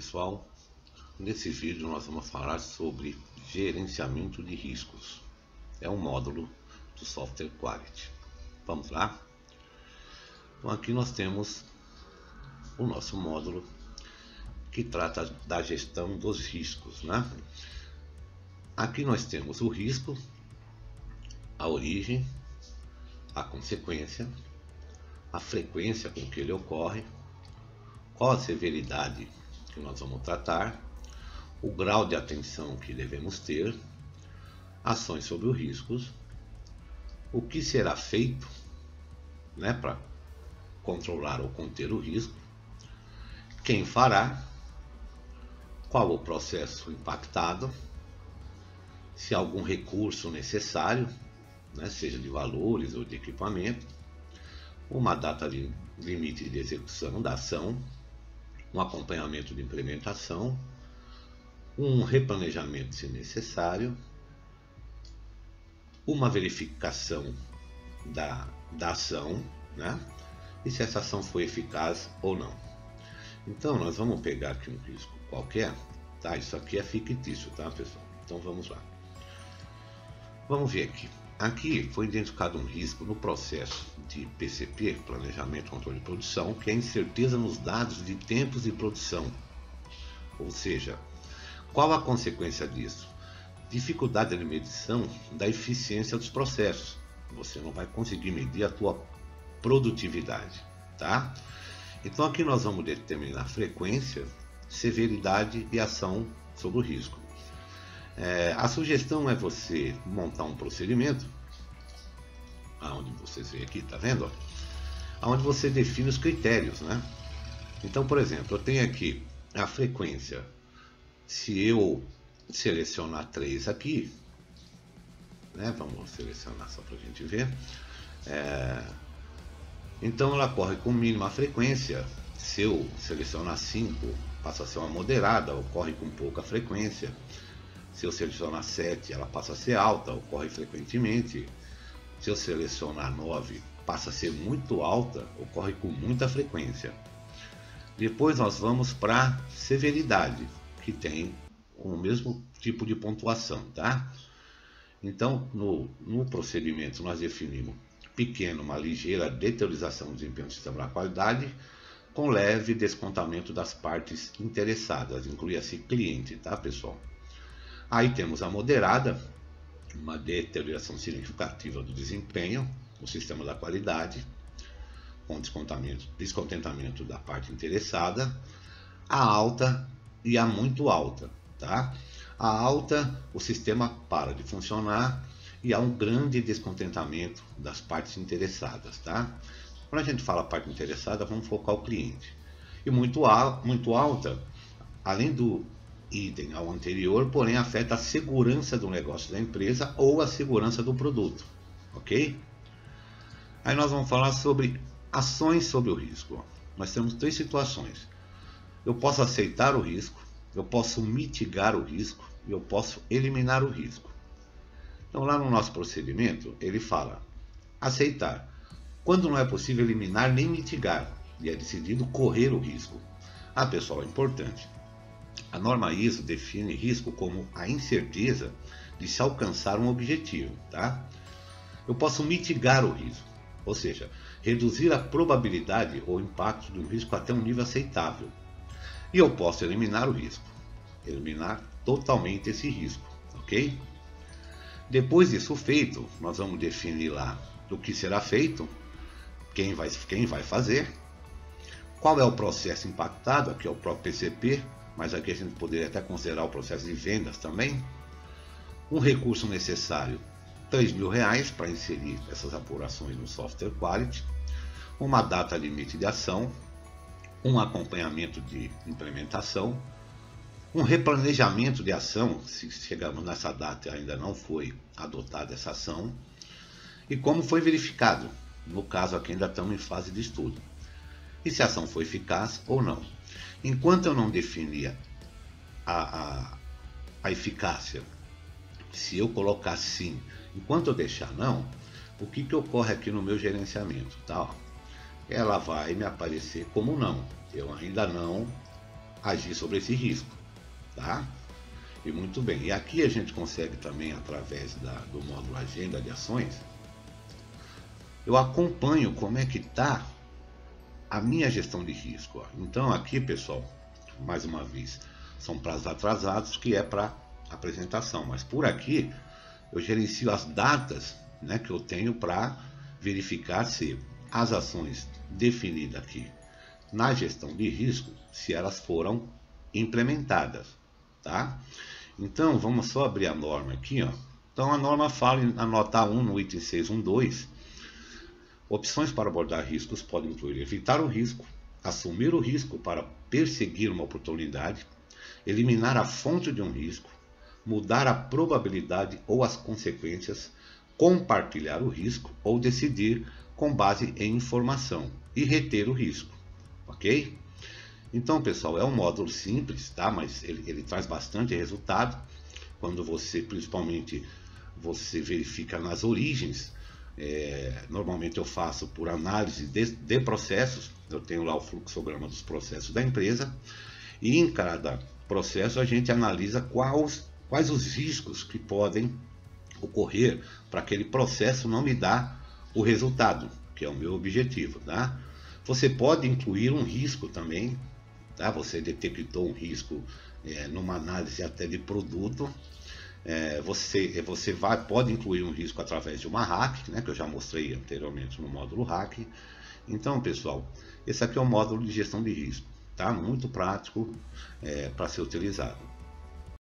pessoal, nesse vídeo nós vamos falar sobre gerenciamento de riscos. É um módulo do Software Quality. Vamos lá? Então aqui nós temos o nosso módulo que trata da gestão dos riscos, né? Aqui nós temos o risco, a origem, a consequência, a frequência com que ele ocorre, qual a severidade que nós vamos tratar, o grau de atenção que devemos ter, ações sobre os riscos, o que será feito, né, para controlar ou conter o risco, quem fará, qual o processo impactado, se há algum recurso necessário, né, seja de valores ou de equipamento, uma data limite de execução da ação, um acompanhamento de implementação, um replanejamento se necessário, uma verificação da ação, né? E se essa ação foi eficaz ou não. Então nós vamos pegar aqui um risco qualquer, tá? Isso aqui é fictício, tá, pessoal? Então vamos lá. Vamos ver aqui. Aqui foi identificado um risco no processo de PCP, Planejamento, Controle de Produção, que é a incerteza nos dados de tempos de produção. Ou seja, qual a consequência disso? Dificuldade de medição da eficiência dos processos. Você não vai conseguir medir a tua produtividade, tá? Então aqui nós vamos determinar frequência, severidade e ação sobre o risco. A sugestão é você montar um procedimento, aonde vocês veem aqui, tá vendo? Aonde você define os critérios, né? Então, por exemplo, eu tenho aqui a frequência. Se eu selecionar 3 aqui, né? Vamos selecionar só para a gente ver. Então ela corre com mínima frequência. Se eu selecionar 5, passa a ser uma moderada, ocorre com pouca frequência. Se eu selecionar 7, ela passa a ser alta, ocorre frequentemente. Se eu selecionar 9, passa a ser muito alta, ocorre com muita frequência. Depois nós vamos para severidade, que tem o mesmo tipo de pontuação, tá? Então, no procedimento nós definimos pequeno, uma ligeira deteriorização do desempenho do sistema da qualidade, com leve descontamento das partes interessadas, inclui-se cliente, tá, pessoal? Aí temos a moderada, uma deterioração significativa do desempenho no sistema da qualidade, com descontentamento da parte interessada, a alta e a muito alta, tá? A alta, o sistema para de funcionar e há um grande descontentamento das partes interessadas, tá? Quando a gente fala parte interessada, vamos focar o cliente. E muito alta, além do idem ao anterior, porém afeta a segurança do negócio da empresa ou a segurança do produto, ok? Aí nós vamos falar sobre ações sobre o risco. Nós temos 3 situações. Eu posso aceitar o risco, eu posso mitigar o risco e eu posso eliminar o risco. Então lá no nosso procedimento ele fala aceitar, quando não é possível eliminar nem mitigar e é decidido correr o risco. Ah, pessoal, é importante. A norma ISO define risco como a incerteza de se alcançar um objetivo, tá? Eu posso mitigar o risco, ou seja, reduzir a probabilidade ou impacto do risco até um nível aceitável. E eu posso eliminar o risco, eliminar totalmente esse risco, ok? Depois disso feito, nós vamos definir lá o que será feito, quem vai fazer, qual é o processo impactado, aqui é o próprio PCP, mas aqui a gente poderia até considerar o processo de vendas também. Um recurso necessário, R$3.000 para inserir essas apurações no Software Quality. Uma data limite de ação. Um acompanhamento de implementação. Um replanejamento de ação, se chegamos nessa data e ainda não foi adotada essa ação. E como foi verificado, no caso aqui ainda estamos em fase de estudo. E se a ação foi eficaz ou não. Enquanto eu não definia a eficácia, se eu colocar sim, enquanto eu deixar não, o que ocorre aqui no meu gerenciamento? Tá? Ela vai me aparecer como não. Eu ainda não agir sobre esse risco, tá? E muito bem. E aqui a gente consegue também, através do módulo Agenda de Ações, eu acompanho como é que está a minha gestão de risco. Ó. Então aqui, pessoal, mais uma vez, são prazos atrasados, que é para apresentação. Mas por aqui, eu gerencio as datas, né, que eu tenho para verificar se as ações definidas aqui na gestão de risco, se elas foram implementadas, tá? Então, vamos só abrir a norma aqui, ó. Então, a norma fala na nota 1, no item 612, opções para abordar riscos podem incluir evitar o risco, assumir o risco para perseguir uma oportunidade, eliminar a fonte de um risco, mudar a probabilidade ou as consequências, compartilhar o risco ou decidir com base em informação e reter o risco, ok? Então, pessoal, é um módulo simples, tá? Mas ele traz bastante resultado quando você, principalmente, você verifica nas origens. Normalmente eu faço por análise de processos, eu tenho lá o fluxograma dos processos da empresa, e em cada processo a gente analisa quais os riscos que podem ocorrer para aquele processo não me dar o resultado, que é o meu objetivo, tá? Você pode incluir um risco também, tá? Você detectou um risco numa análise até de produto, você pode incluir um risco através de uma hack, né, que eu já mostrei anteriormente no módulo hack. Então, pessoal, esse aqui é o módulo de gestão de risco, tá? Muito prático para ser utilizado.